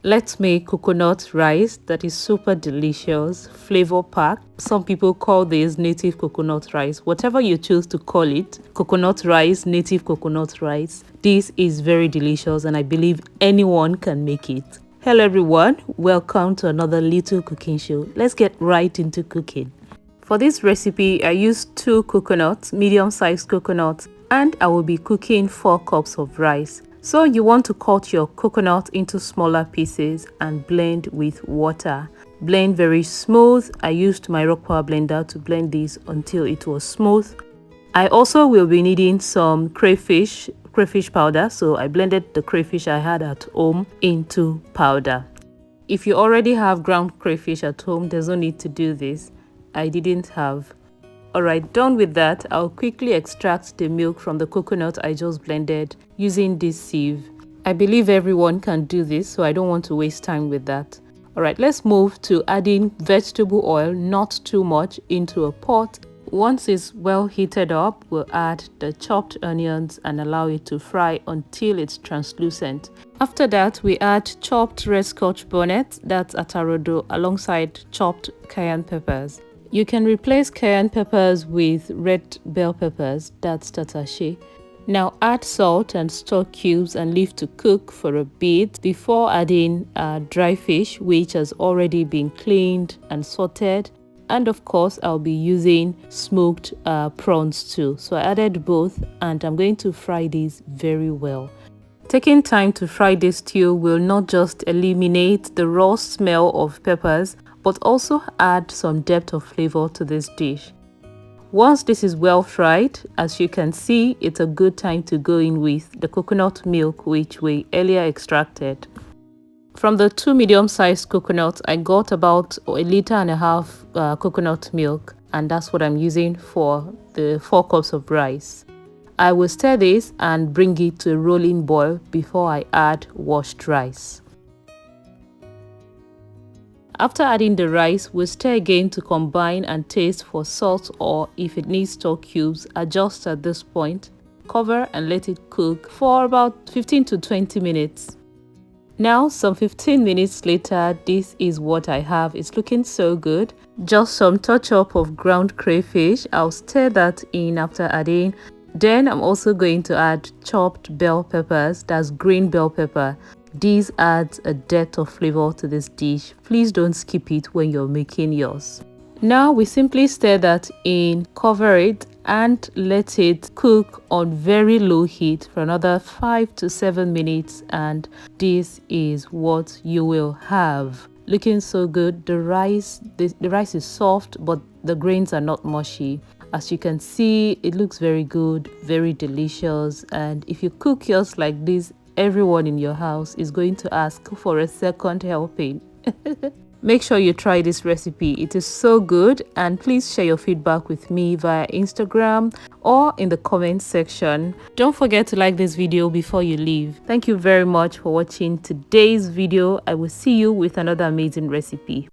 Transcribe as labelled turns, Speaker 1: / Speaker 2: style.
Speaker 1: Let's make coconut rice that is super delicious, flavor packed. Some people call this native coconut rice. Whatever you choose to call it, coconut rice, native coconut rice. This is very delicious and I believe anyone can make it. Hello everyone, welcome to another little cooking show. Let's get right into cooking. For this recipe, I used 2 coconuts, medium-sized coconuts, and I will be cooking 4 cups of rice. So you want to cut your coconut into smaller pieces and blend with water. Blend very smooth. I used my rock power blender to blend this until it was smooth. I also will be needing some crayfish powder, so I blended the crayfish I had at home into powder. If you already have ground crayfish at home, there's no need to do this. I didn't have. Alright, done with that, I'll quickly extract the milk from the coconut I just blended using this sieve. I believe everyone can do this, so I don't want to waste time with that. Alright, let's move to adding vegetable oil, not too much, into a pot. Once it's well heated up, we'll add the chopped onions and allow it to fry until it's translucent. After that, we add chopped red scotch bonnet, that's atarodo, alongside chopped cayenne peppers. You can replace cayenne peppers with red bell peppers, that's tatache. Now add salt and stock cubes and leave to cook for a bit before adding dry fish, which has already been cleaned and sauteed. And of course, I'll be using smoked prawns too. So I added both and I'm going to fry these very well. Taking time to fry this stew will not just eliminate the raw smell of peppers, but also add some depth of flavor to this dish. Once this is well fried, as you can see, it's a good time to go in with the coconut milk which we earlier extracted. From the 2 medium-sized coconuts, I got about 1.5 liters coconut milk, and that's what I'm using for the 4 cups of rice. I will stir this and bring it to a rolling boil before I add washed rice. After adding the rice, we'll stir again to combine and taste for salt, or if it needs stock cubes, adjust at this point. Cover and let it cook for about 15 to 20 minutes. Now, some 15 minutes later, this is what I have. It's looking so good. Just some touch up of ground crayfish. I'll stir that in after adding. Then I'm also going to add chopped bell peppers, that's green bell pepper. This adds a depth of flavor to this dish. Please don't skip it when you're making yours. Now we simply stir that in, cover it and let it cook on very low heat for another 5 to 7 minutes, and this is what you will have. Looking so good. The rice is soft, but the grains are not mushy. As you can see, it looks very good, very delicious, and if you cook yours like this, everyone in your house is going to ask for a second helping. Make sure you try this recipe. It is so good, and please share your feedback with me via Instagram or in the comment section. Don't forget to like this video before you leave. Thank you very much for watching today's video. I will see you with another amazing recipe.